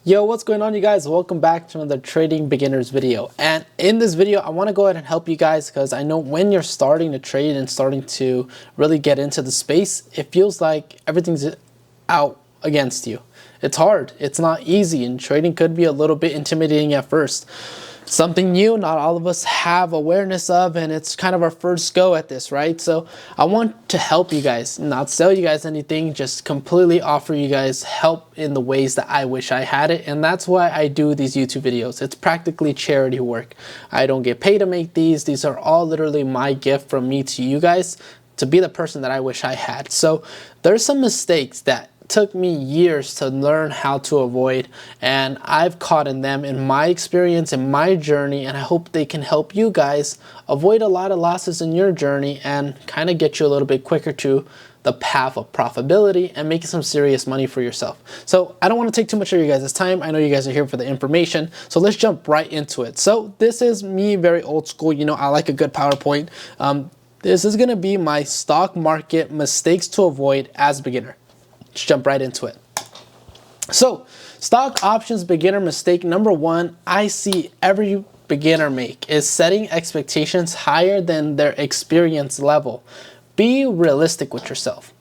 Yo, what's going on, you guys? Welcome back to another trading beginners video. And in this video, I want to go ahead and help you guys because I know when you're starting to trade and starting to really get into the space, it feels like everything's out against you. It's hard. It's not easy, and trading could be a little bit intimidating at first. Something new, not all of us have awareness of, and it's kind of our first go at this, right? So I want to help you guys, not sell you guys anything, just completely offer you guys help in the ways that I wish I had it. And that's why I do these YouTube videos. It's practically charity work. I don't get paid to make these. These are all literally my gift from me to you guys to be the person that I wish I had. So there's some mistakes that took me years to learn how to avoid, and I've caught in them in my experience, in my journey, and I hope they can help you guys avoid a lot of losses in your journey and kind of get you a little bit quicker to the path of profitability and making some serious money for yourself. So I don't want to take too much of you guys' time. I know you guys are here for the information, so let's jump right into it. So this is me, very old school. You know, I like a good PowerPoint. This is going to be my stock market mistakes to avoid as a beginner. Let's jump right into it. So, stock options beginner mistake number one I see every beginner make is setting expectations higher than their experience level. Be realistic with yourself.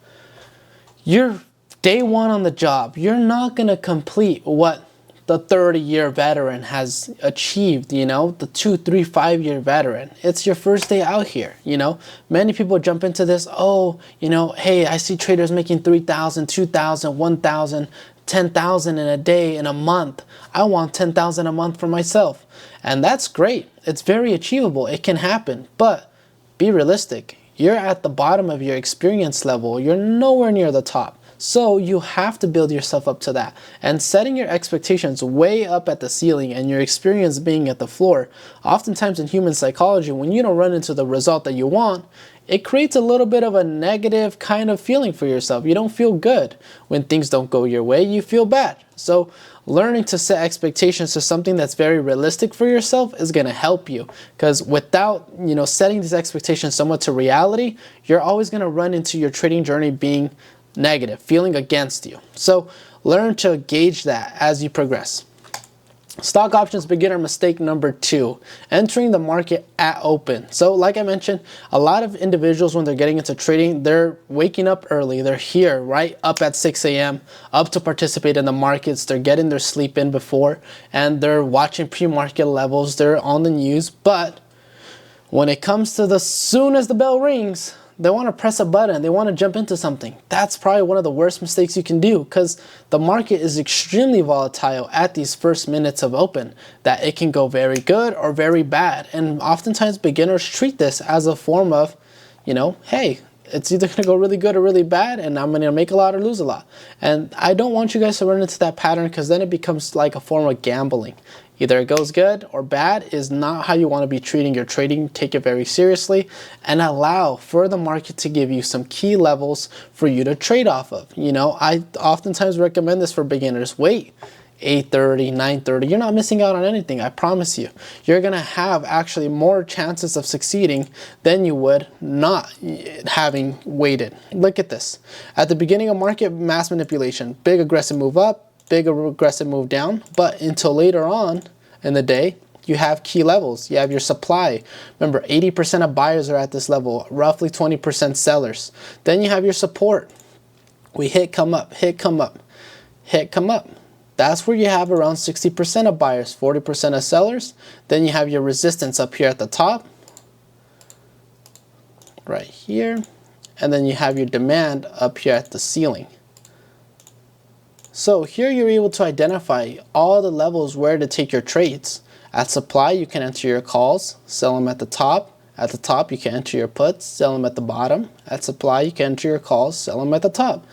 You're day one on the job. You're not going to complete what the 30-year veteran has achieved, you know, the 2, 3, 5-year veteran. It's your first day out here, you know. Many people jump into this, oh, you know, hey, I see traders making 3,000, 2,000, 1,000, 10,000 in a day, in a month. I want 10,000 a month for myself. And that's great. It's very achievable. It can happen, but be realistic. You're at the bottom of your experience level. You're nowhere near the top. So you have to build yourself up to that. And setting your expectations way up at the ceiling and your experience being at the floor, oftentimes in human psychology, when you don't run into the result that you want, it creates a little bit of a negative kind of feeling for yourself. You don't feel good. When things don't go your way, you feel bad. So learning to set expectations to something that's very realistic for yourself is going to help you, because without, you know, setting these expectations somewhat to reality, you're always going to run into your trading journey being negative, feeling against you. So learn to gauge that as you progress. Stock options beginner mistake number two, entering the market at open. So like I mentioned, a lot of individuals, when they're getting into trading, they're waking up early. They're here right up at 6 a.m. up to participate in the markets. They're getting their sleep in before, and they're watching pre-market levels. They're on the news. But when it comes to the soon as the bell rings, they want to press a button. They want to jump into something. That's probably one of the worst mistakes you can do, because the market is extremely volatile at these first minutes of open, that it can go very good or very bad. And oftentimes beginners treat this as a form of, you know, hey, it's either going to go really good or really bad, and I'm going to make a lot or lose a lot. And I don't want you guys to run into that pattern, because then it becomes like a form of gambling. Either it goes good or bad is not how you want to be treating your trading. Take it very seriously and allow for the market to give you some key levels for you to trade off of. You know, I oftentimes recommend this for beginners. Wait, 8:30, 9:30. You're not missing out on anything, I promise you. You're going to have actually more chances of succeeding than you would not having waited. Look at this. At the beginning of market mass manipulation, big aggressive move up, big aggressive move down, but until later on in the day, you have key levels. You have your supply. Remember, 80% of buyers are at this level, roughly 20% sellers. Then you have your support. We hit, come up, hit, come up, hit, come up. That's where you have around 60% of buyers, 40% of sellers. Then you have your resistance up here at the top, right here. And then you have your demand up here at the ceiling. So here you're able to identify all the levels where to take your trades. At supply, you can enter your calls, sell them at the top. At the top, you can enter your puts, sell them at the bottom. At supply, you can enter your calls, sell them at the top.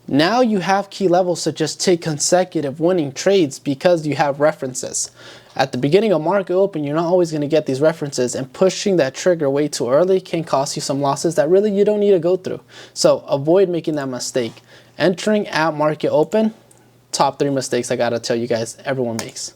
Now you have key levels to just take consecutive winning trades because you have references. At the beginning of market open, you're not always going to get these references, and pushing that trigger way too early can cost you some losses that really you don't need to go through. So avoid making that mistake. Entering at market open, top 3 mistakes I gotta tell you guys everyone makes.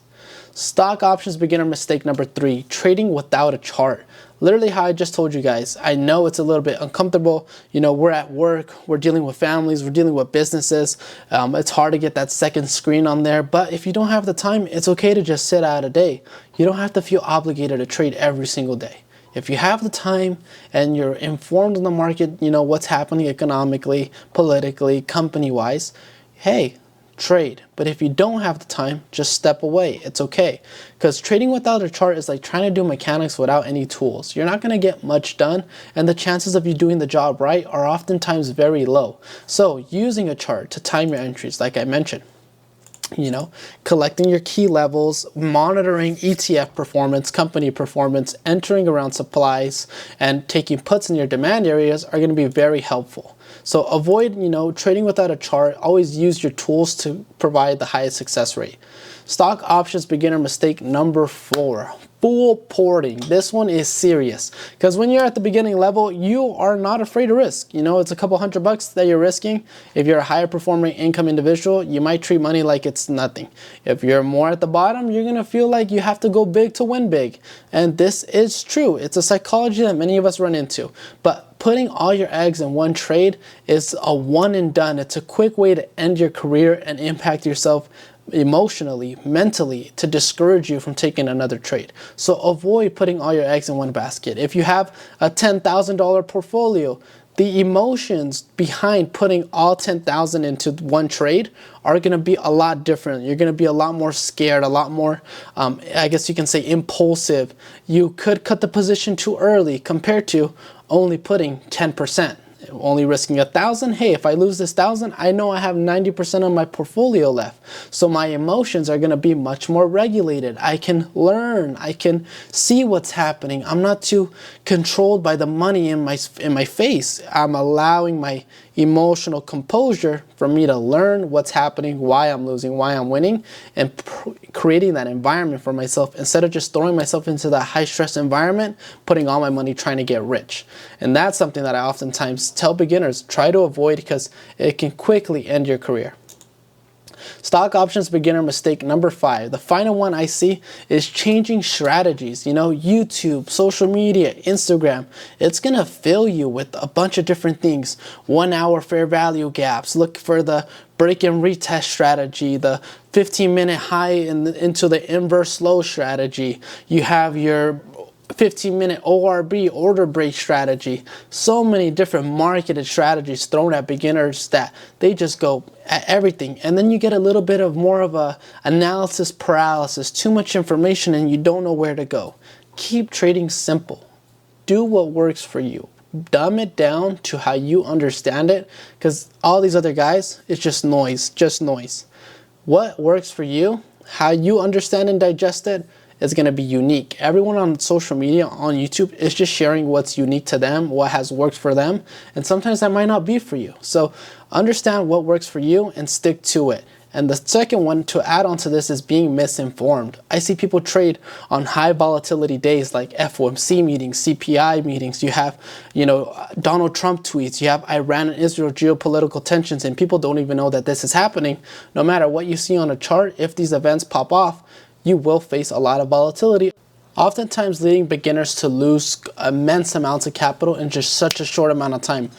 Stock options beginner mistake number 3, trading without a chart. Literally how I just told you guys. I know it's a little bit uncomfortable. You know, we're at work, we're dealing with families, we're dealing with businesses. It's hard to get that second screen on there, but if you don't have the time, it's okay to just sit out a day. You don't have to feel obligated to trade every single day. If you have the time and you're informed on the market, you know what's happening economically, politically, company-wise, hey, trade. But if you don't have the time, just step away. It's okay. Because trading without a chart is like trying to do mechanics without any tools. You're not going to get much done, and the chances of you doing the job right are oftentimes very low. So using a chart to time your entries, like I mentioned, you know, collecting your key levels, monitoring ETF performance, company performance, entering around supplies, and taking puts in your demand areas are going to be very helpful. So avoid, you know, trading without a chart. Always use your tools to provide the highest success rate. Stock options beginner mistake number 4. Full porting. This one is serious because when you're at the beginning level, you are not afraid to risk. You know, it's a couple $100 that you're risking. If you're a higher performing income individual, you might treat money like it's nothing. If you're more at the bottom, you're going to feel like you have to go big to win big. And this is true. It's a psychology that many of us run into. But putting all your eggs in one trade is a one and done. It's a quick way to end your career and impact yourself emotionally, mentally, to discourage you from taking another trade. So avoid putting all your eggs in one basket. If you have a $10,000 portfolio, the emotions behind putting all 10,000 into one trade are going to be a lot different. You're going to be a lot more scared, a lot more, I guess you can say, impulsive. You could cut the position too early compared to only putting 10%. Only risking 1,000. Hey, if I lose this 1,000, I know I have 90% of my portfolio left. So my emotions are going to be much more regulated. I can learn. I can see what's happening. I'm not too controlled by the money in my face. I'm allowing my emotional composure for me to learn what's happening, why I'm losing, why I'm winning, and creating that environment for myself instead of just throwing myself into that high stress environment, putting all my money trying to get rich. And that's something that I oftentimes tell beginners, try to avoid because it can quickly end your career. Stock options beginner mistake number 5. The final one I see is changing strategies. You know, YouTube, social media, Instagram, it's going to fill you with a bunch of different things. 1 hour fair value gaps. Look for the break and retest strategy, the 15-minute high into the inverse slow strategy. You have your 15-minute ORB, order break strategy. So many different marketed strategies thrown at beginners that they just go at everything. And then you get a little bit of more of a analysis paralysis, too much information and you don't know where to go. Keep trading simple. Do what works for you. Dumb it down to how you understand it, because all these other guys, it's just noise, just noise. What works for you, how you understand and digest it, is going to be unique. Everyone on social media, on YouTube, is just sharing what's unique to them, what has worked for them, and sometimes that might not be for you. So understand what works for you and stick to it. And the second one to add on to this is being misinformed. I see people trade on high volatility days like FOMC meetings, CPI meetings. You have, you know, Donald Trump tweets. You have Iran and Israel geopolitical tensions, and people don't even know that this is happening. No matter what you see on a chart, if these events pop off, you will face a lot of volatility, oftentimes leading beginners to lose immense amounts of capital in just such a short amount of time.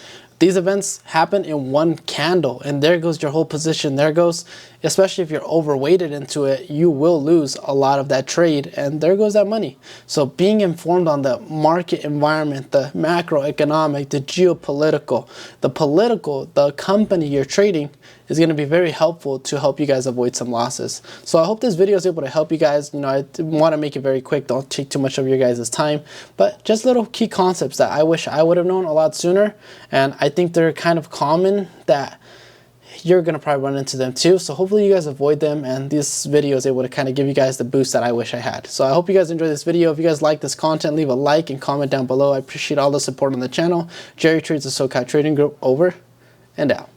These events happen in one candle, and there goes your whole position. There goes, especially if you're overweighted into it, you will lose a lot of that trade, and there goes that money. So being informed on the market environment, the macroeconomic, the geopolitical, the political, the company you're trading is going to be very helpful to help you guys avoid some losses. So I hope this video is able to help you guys. You know, I want to make it very quick. Don't take too much of your guys' time, but just little key concepts that I wish I would have known a lot sooner. And I think they're kind of common that you're going to probably run into them too. So hopefully you guys avoid them, and this video is able to kind of give you guys the boost that I wish I had. So I hope you guys enjoyed this video. If you guys like this content, leave a like and comment down below. I appreciate all the support on the channel. Jerry Trades the SoCal Trading Group, over and out.